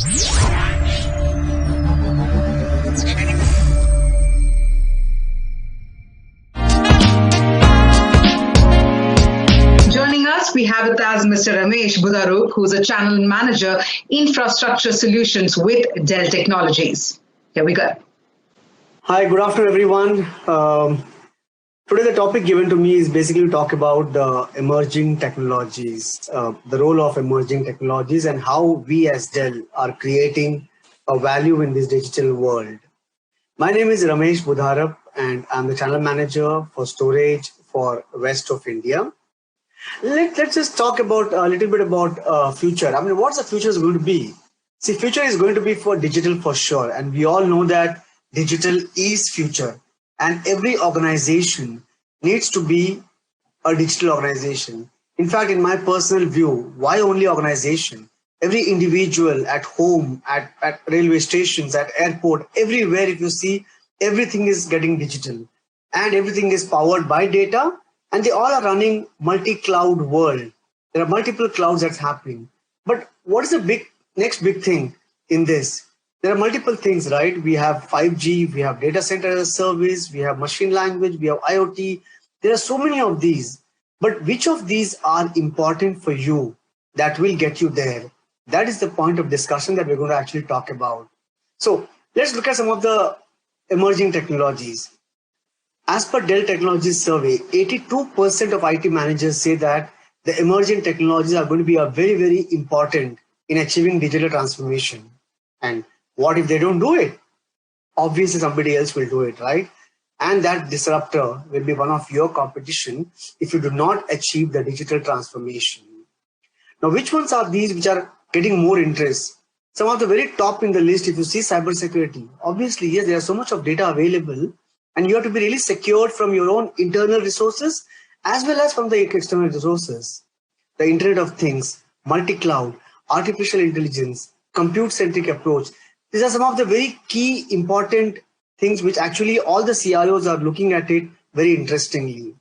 Joining us, we have it as Mr. Ramesh Budharup, who's a Channel Manager, Infrastructure Solutions with Dell Technologies. Here we go. Hi, good afternoon, everyone. Today, the topic given to me is basically to talk about the emerging technologies, the role of emerging technologies, and how we as Dell are creating a value in this digital world. My name is Ramesh Budharup, and I'm the Channel Manager for Storage for West of India. Let's just talk about a little bit about future. I mean, what's the future is going to be? See, future is going to be for digital for sure, and we all know that digital is future, and every organization needs to be a digital organization. In fact, in my personal view, why only organization? Every individual at home, at railway stations, at airport, everywhere, if you see, everything is getting digital, and everything is powered by data. And they all are running multi-cloud world. There are multiple clouds that's happening. But what is the next big thing in this? There are multiple things, right? We have 5G, we have data center as a service, we have machine language, we have IoT. There are so many of these. But which of these are important for you that will get you there? That is the point of discussion that we're going to actually talk about. So let's look at some of the emerging technologies. As per Dell Technologies survey, 82% of IT managers say that the emerging technologies are going to be very, very important in achieving digital transformation. And what if they don't do it? Obviously, somebody else will do it, right? And that disruptor will be one of your competition if you do not achieve the digital transformation. Now, which ones are these which are getting more interest? Some of the very top in the list, if you see cybersecurity, obviously, yes, there is so much of data available, and you have to be really secured from your own internal resources as well as from the external resources. The Internet of Things, multi-cloud, artificial intelligence, compute-centric approach. These are some of the very key important things which actually all the CIOs are looking at it very interestingly.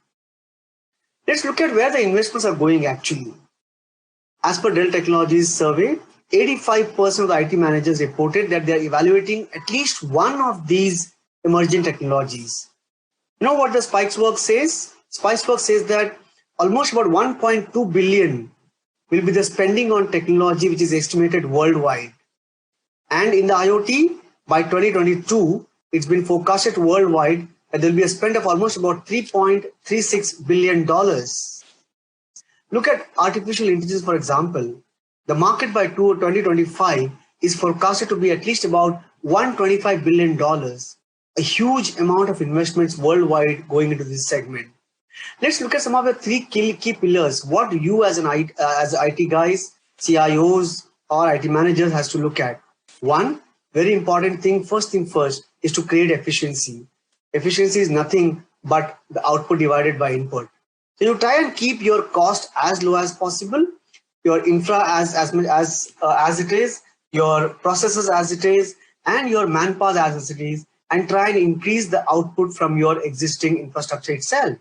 Let's look at where the investments are going actually. As per Dell Technologies survey, 85% of the IT managers reported that they are evaluating at least one of these emerging technologies. You know what the Spikesworks says? Spikesworks says that almost about 1.2 billion will be the spending on technology which is estimated worldwide. And in the IoT, by 2022, it's been forecasted worldwide that there will be a spend of almost about $3.36 billion. Look at artificial intelligence, for example. The market by 2025 is forecasted to be at least about $125 billion. A huge amount of investments worldwide going into this segment. Let's look at some of the three key pillars. What you as IT guys, CIOs or IT managers has to look at. One, very important thing, first thing first, is to create efficiency. Efficiency is nothing but the output divided by input. So you try and keep your cost as low as possible, your infra as it is, your processes as it is, and your manpower as it is, and try and increase the output from your existing infrastructure itself.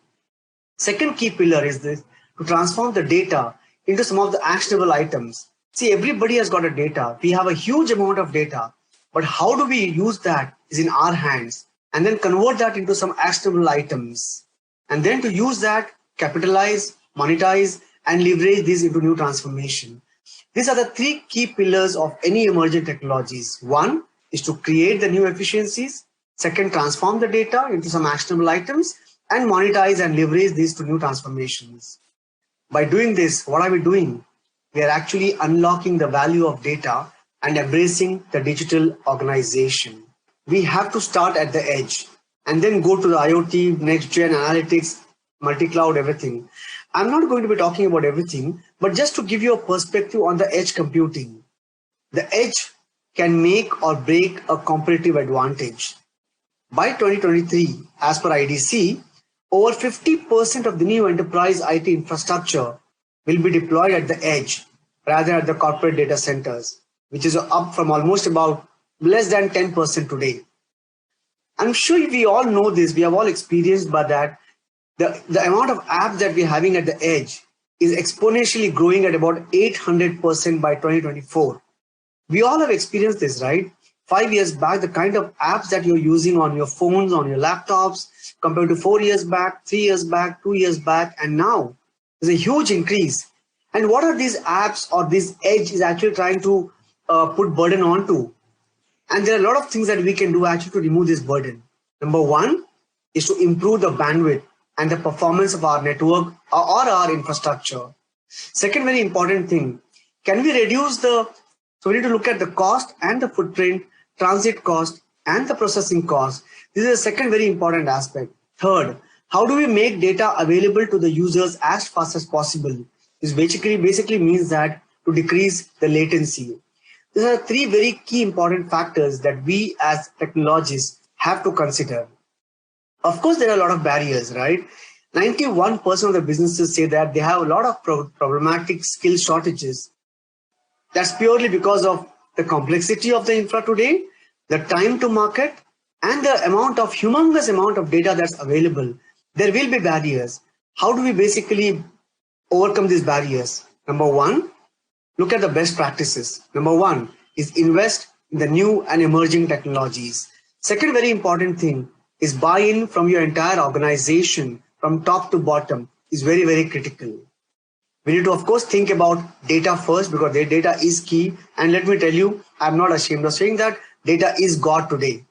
Second key pillar is this, to transform the data into some of the actionable items. See, everybody has got a data. We have a huge amount of data, but how do we use that is in our hands, and then convert that into some actionable items. And then to use that, capitalize, monetize, and leverage these into new transformation. These are the three key pillars of any emerging technologies. One is to create the new efficiencies. Second, transform the data into some actionable items and monetize and leverage these to new transformations. By doing this, what are we doing? We are actually unlocking the value of data and embracing the digital organization. We have to start at the edge and then go to the IoT, next gen analytics, multi-cloud, everything. I'm not going to be talking about everything, but just to give you a perspective on the edge computing. The edge can make or break a competitive advantage. By 2023, as per IDC, over 50% of the new enterprise IT infrastructure will be deployed at the edge rather than at the corporate data centers, which is up from almost about less than 10% today. I'm sure we all know this, we have all experienced by that. The amount of apps that we're having at the edge is exponentially growing at about 800% by 2024. We all have experienced this, right? 5 years back, the kind of apps that you're using on your phones, on your laptops, compared to 4 years back, 3 years back, 2 years back, and now there's a huge increase. And what are these apps or this edge is actually trying to put burden onto? And there are a lot of things that we can do actually to remove this burden. Number one is to improve the bandwidth and the performance of our network or our infrastructure. Second very important thing, can we reduce so we need to look at the cost and the footprint, transit cost and the processing cost. This is the second very important aspect. Third, how do we make data available to the users as fast as possible? This basically means that to decrease the latency. These are three very key important factors that we as technologists have to consider. Of course, there are a lot of barriers, right? 91% of the businesses say that they have a lot of problematic skill shortages. That's purely because of the complexity of the infra today, the time to market, and the humongous amount of data that's available. There will be barriers. How do we basically overcome these barriers? Number one, look at the best practices. Number one is invest in the new and emerging technologies. Second very important thing is buy-in from your entire organization from top to bottom is very, very critical. We need to, of course, think about data first because their data is key. And let me tell you, I'm not ashamed of saying that data is God today.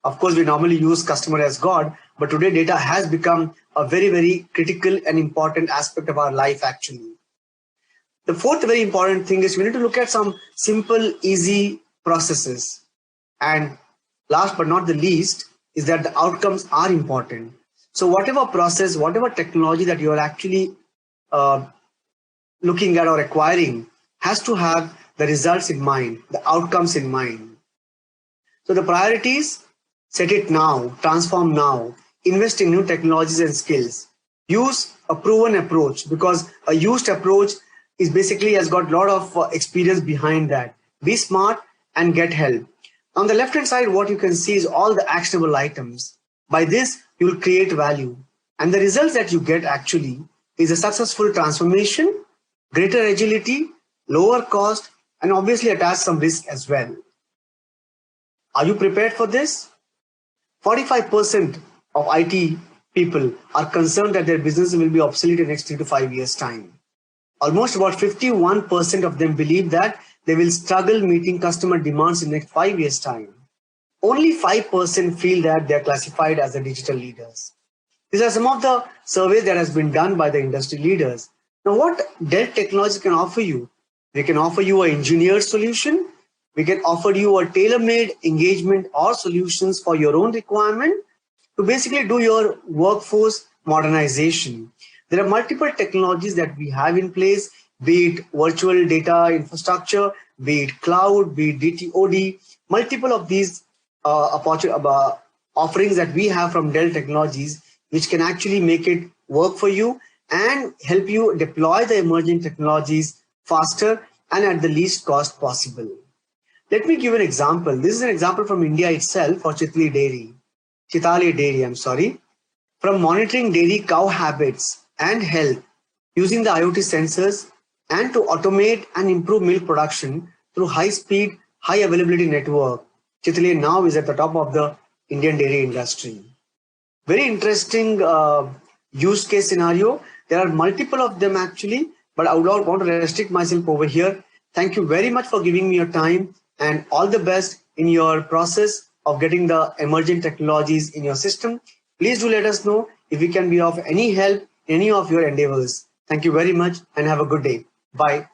Of course, we normally use customer as God, but today data has become a very, very critical and important aspect of our life actually. The fourth very important thing is we need to look at some simple, easy processes. And last but not the least is that the outcomes are important. So whatever process, whatever technology that you are actually looking at or acquiring has to have the results in mind, the outcomes in mind. So the priorities, set it now, transform now, invest in new technologies and skills. Use a proven approach because a used approach is basically has got a lot of experience behind that. Be smart and get help. On the left hand side, what you can see is all the actionable items. By this, you will create value. And the results that you get actually is a successful transformation, greater agility, lower cost, and obviously attach some risk as well. Are you prepared for this? 45% of IT people are concerned that their business will be obsolete in the next 3 to 5 years' time. Almost about 51% of them believe that they will struggle meeting customer demands in the next 5 years' time. Only 5% feel that they are classified as the digital leaders. These are some of the surveys that has been done by the industry leaders. Now, what Dell Technologies can offer you? We can offer you an engineered solution. We can offer you a tailor-made engagement or solutions for your own requirement to basically do your workforce modernization. There are multiple technologies that we have in place, be it virtual data infrastructure, be it cloud, be it DTOD, multiple of these offerings that we have from Dell Technologies, which can actually make it work for you and help you deploy the emerging technologies faster and at the least cost possible. Let me give an example. This is an example from India itself for Chitali Dairy, from monitoring dairy cow habits and health using the IoT sensors and to automate and improve milk production through high-speed, high-availability network. Chitali now is at the top of the Indian dairy industry. Very interesting use case scenario. There are multiple of them actually, but I would not want to restrict myself over here. Thank you very much for giving me your time and all the best in your process of getting the emerging technologies in your system. Please do let us know if we can be of any help in any of your endeavors. Thank you very much and have a good day. Bye.